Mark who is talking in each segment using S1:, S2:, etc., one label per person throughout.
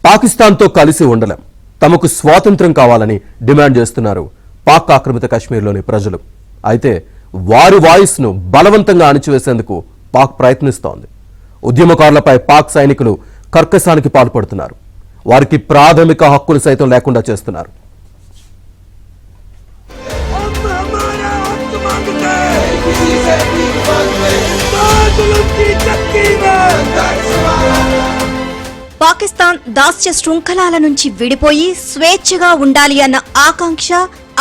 S1: పాకిస్తాన్తో కలిసి ఉండలేం, తమకు స్వాతంత్ర్యం కావాలని డిమాండ్ చేస్తున్నారు పాక్ ఆక్రమిత కశ్మీర్లోని ప్రజలు. అయితే వారి వాయిస్ను బలవంతంగా అణిచివేసేందుకు పాక్ ప్రయత్నిస్తోంది. ఉద్యమకారులపై పాక్ సైనికులు కర్కశానికి పాల్పడుతున్నారు. వారికి ప్రాథమిక హక్కులు సైతం లేకుండా చేస్తున్నారు.
S2: పాకిస్తాన్ దాస్య శృంఖలాల నుంచి విడిపోయి స్వేచ్ఛగా ఉండాలి అన్న ఆకాంక్ష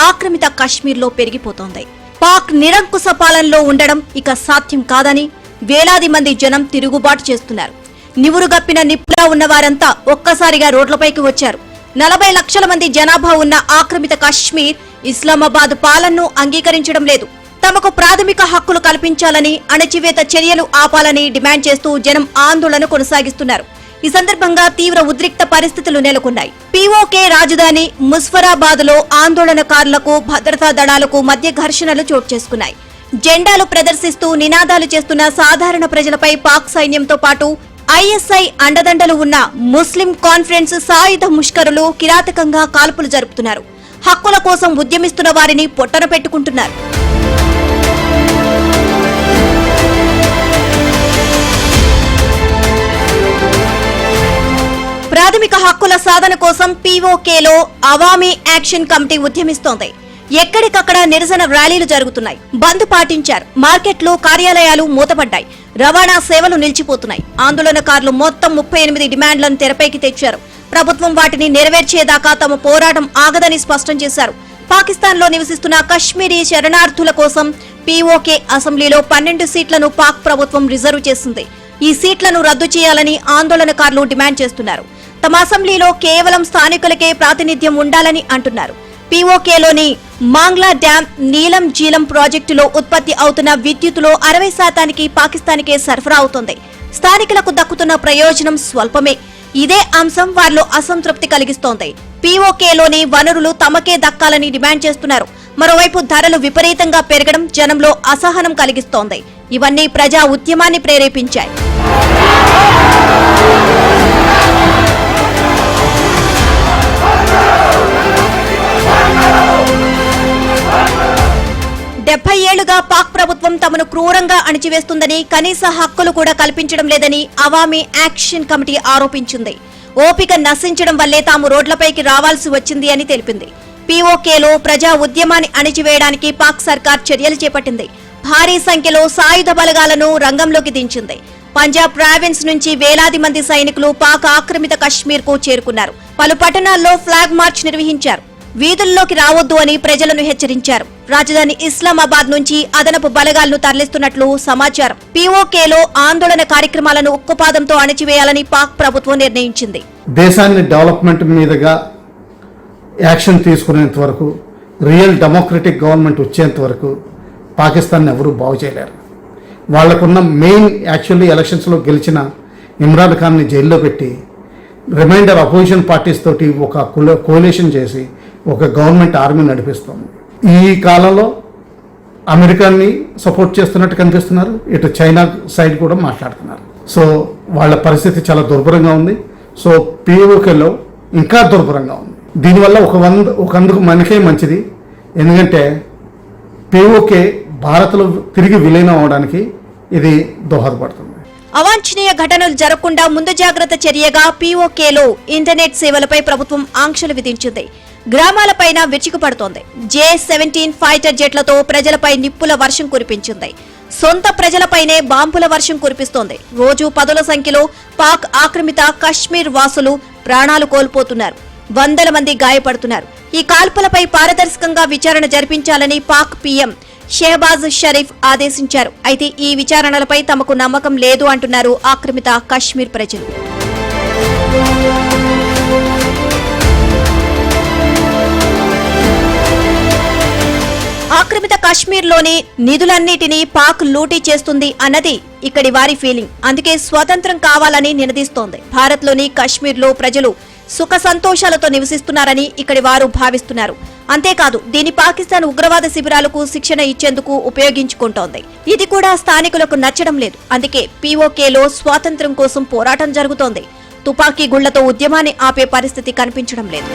S2: ఆక్రమిత కశ్మీర్లో పెరిగిపోతోంది. పాక్ నిరంకుశ పాలనలో ఉండడం ఇక సాధ్యం కాదని వేలాది మంది జనం తిరుగుబాటు చేస్తున్నారు. నివురుగప్పిన నిప్పులా ఉన్నవారంతా ఒక్కసారిగా రోడ్లపైకి వచ్చారు. 40 లక్షల మంది జనాభా ఉన్న ఆక్రమిత కశ్మీర్ ఇస్లామాబాద్ పాలనను అంగీకరించడం లేదు. తమకు ప్రాథమిక హక్కులు కల్పించాలని, అణచివేత చర్యలు ఆపాలని డిమాండ్ చేస్తూ జనం ఆందోళన కొనసాగిస్తున్నారు. ఈ సందర్భంగా తీవ్ర ఉద్రిక్త పరిస్థితులు నెలకొన్నాయి. పీఓకే రాజధాని ముజఫరాబాద్ లో ఆందోళనకారులకు భద్రతా దళాలకు మధ్య ఘర్షణలు చోటు చేసుకున్నాయి. జెండాలు ప్రదర్శిస్తూ నినాదాలు చేస్తున్న సాధారణ ప్రజలపై పాక్ సైన్యంతో పాటు ఐఎస్ఐ అండదండలు ఉన్న ముస్లిం కాన్ఫరెన్స్ సాయుధ ముష్కరులు కిరాతకంగా కాల్పులు జరుపుతున్నారు. హక్కుల కోసం ఉద్యమిస్తున్న వారిని పొట్టన పెట్టుకుంటున్నారు. ప్రాథమిక హక్కుల సాధన కోసం పీఓకేలో అవామీ యాక్షన్ కమిటీ ఉద్యమిస్తోంది. ఎక్కడికక్కడ నిరసన ర్యాలీలు జరుగుతున్నాయి. బంద్ పాటించారు. మార్కెట్లు, కార్యాలయాలు మూతపడ్డాయి. రవాణా సేవలు నిలిచిపోతున్నాయి. ఆందోళనకారులు మొత్తం 38 డిమాండ్లను తెరపైకి తెచ్చారు. ప్రభుత్వం వాటిని నెరవేర్చేదాకా తమ పోరాటం ఆగదని స్పష్టం చేశారు. పాకిస్తాన్లో నివసిస్తున్న కశ్మీరీ శరణార్థుల కోసం పీఓకే అసెంబ్లీలో 12 సీట్లను పాక్ ప్రభుత్వం రిజర్వ్ చేసింది. ఈ సీట్లను రద్దు చేయాలని ఆందోళనకారులు డిమాండ్ చేస్తున్నారు. తమ అసెంబ్లీలో కేవలం స్థానికులకే ప్రాతినిధ్యం ఉండాలని అంటున్నారు. పీఓకేలోని మాంగ్లా డ్యాం, నీలం జీలం ప్రాజెక్టులో ఉత్పత్తి అవుతున్న విద్యుత్తులో 60% పాకిస్తాన్కే సరఫరా అవుతోంది. స్థానికులకు దక్కుతున్న ప్రయోజనం స్వల్పమే. ఇదే అంశం వారిలో అసంతృప్తి కలిగిస్తోంది. పీఓకేలోని వనరులు తమకే దక్కాలని డిమాండ్ చేస్తున్నారు. మరోవైపు ధరలు విపరీతంగా పెరగడం జనంలో అసహనం కలిగిస్తోంది. ఇవన్నీ ప్రజా ఉద్యమాన్ని ప్రేరేపించాయి. ఏళ్లుగా పాక్ ప్రభుత్వం తమను క్రూరంగా అణిచివేస్తుందని, కనీస హక్కులు కూడా కల్పించడం లేదని అవామీ యాక్షన్ కమిటీ ఆరోపించింది. ఓపిక నశించడం వల్లే తాము రోడ్లపైకి రావాల్సి వచ్చింది అని తెలిపింది. పీఓకేలో ప్రజా ఉద్యమాన్ని అణిచివేయడానికి పాక్ సర్కార్ చర్యలు చేపట్టింది. భారీ సంఖ్యలో సాయుధ బలగాలను రంగంలోకి దించింది. పంజాబ్ ప్రావిన్స్ నుంచి వేలాది మంది సైనికులు పాక్ ఆక్రమిత కశ్మీర్ కు చేరుకున్నారు. పలు పట్టణాల్లో ఫ్లాగ్ మార్చ్ నిర్వహించారు. వీధుల్లోకి రావద్దు అని ప్రజలను హెచ్చరించారు. రాజధాని ఇస్లామాబాద్ నుంచి అదనపు బలగాలను తరలిస్తున్నట్లు సమాచారం. పీఓకేలో ఆందోళన కార్యక్రమాలను ఉక్కుపాదంతో అణచివేయాలని పాక్ ప్రభుత్వం నిర్ణయించింది.
S3: దేశాన్ని డెవలప్మెంట్ మీదుగా యాక్షన్ తీసుకునేంత వరకు, రియల్ డెమోక్రటిక్ గవర్నమెంట్ వచ్చేంత వరకు పాకిస్తాన్ ఎవరూ బాగు చేయలేరు. వాళ్లకున్న మెయిన్ యాక్చువల్లీ ఎలక్షన్స్లో గెలిచిన ఇమ్రాన్ ఖాన్ని జైల్లో పెట్టి రిమైండర్ అపోజిషన్ పార్టీస్ తోటి ఒక కోalition చేసి ఒక గవర్నమెంట్ ఆర్మీ నడిపిస్తుంది. ఈ కాలంలో అమెరికాని సపోర్ట్ చేస్తున్నట్టు కనిపిస్తున్నారు. ఇటు చైనా సైడ్ కూడా మాట్లాడుతున్నారు. సో వాళ్ళ పరిస్థితి చాలా దుర్భరంగా ఉంది. సో పీఓకేలో ఇంకా దుర్భరంగా ఉంది. దీనివల్ల ఒకందుకు మనకే మంచిది. ఎందుకంటే పీఓకే భారత్లో తిరిగి విలీనం అవడానికి ఇది దోహదపడుతుంది.
S2: అవాంఛనీయ ఘటనలు జరగకుండా ముందు జాగ్రత్త చర్యగా పీఓకేలో ఇంటర్నెట్ సేవలపై ప్రభుత్వం ఆంక్షలు విధించింది. గ్రామాలపైన విరుచుకుపడుతోంది. J-17 ఫైటర్ జెట్లతో ప్రజలపై నిప్పుల వర్షం కురిపించింది. సొంత ప్రజలపైనే బాంబుల వర్షం కురిపిస్తోంది. రోజు 10ల సంఖ్యలో పాక్ ఆక్రమిత కశ్మీర్ వాసులు ప్రాణాలు కోల్పోతున్నారు. 100 మంది గాయపడుతున్నారు. ఈ కాల్పులపై పారదర్శకంగా విచారణ జరిపించాలని పాక్ పీఎం షెహబాజ్ షరీఫ్ ఆదేశించారు. అయితే ఈ విచారణలపై తమకు నమ్మకం లేదు అంటున్నారు ఆక్రమిత కశ్మీర్ ప్రజలు. ఆక్రమిత కశ్మీర్లోని నిధులన్నిటినీ పాక్ లూటీ చేస్తుంది అన్నది ఇక్కడి వారి ఫీలింగ్. అందుకే స్వతంత్రం కావాలని నినదిస్తోంది. భారత్లోని కశ్మీర్లో ప్రజలు సుఖ సంతోషాలతో నివసిస్తున్నారని ఇక్కడి వారు భావిస్తున్నారు. అంతేకాదు దీని పాకిస్తాన్ ఉగ్రవాద శిబిరాలకు శిక్షణ ఇచ్చేందుకు ఉపయోగించుకుంటోంది. ఇది కూడా స్థానికులకు నచ్చడం లేదు. అందుకే పీఓకేలో స్వాతంత్ర్యం కోసం పోరాటం జరుగుతోంది. తుపాకీ గుళ్లతో ఉద్యమాన్ని ఆపే పరిస్థితి కనిపించడం లేదు.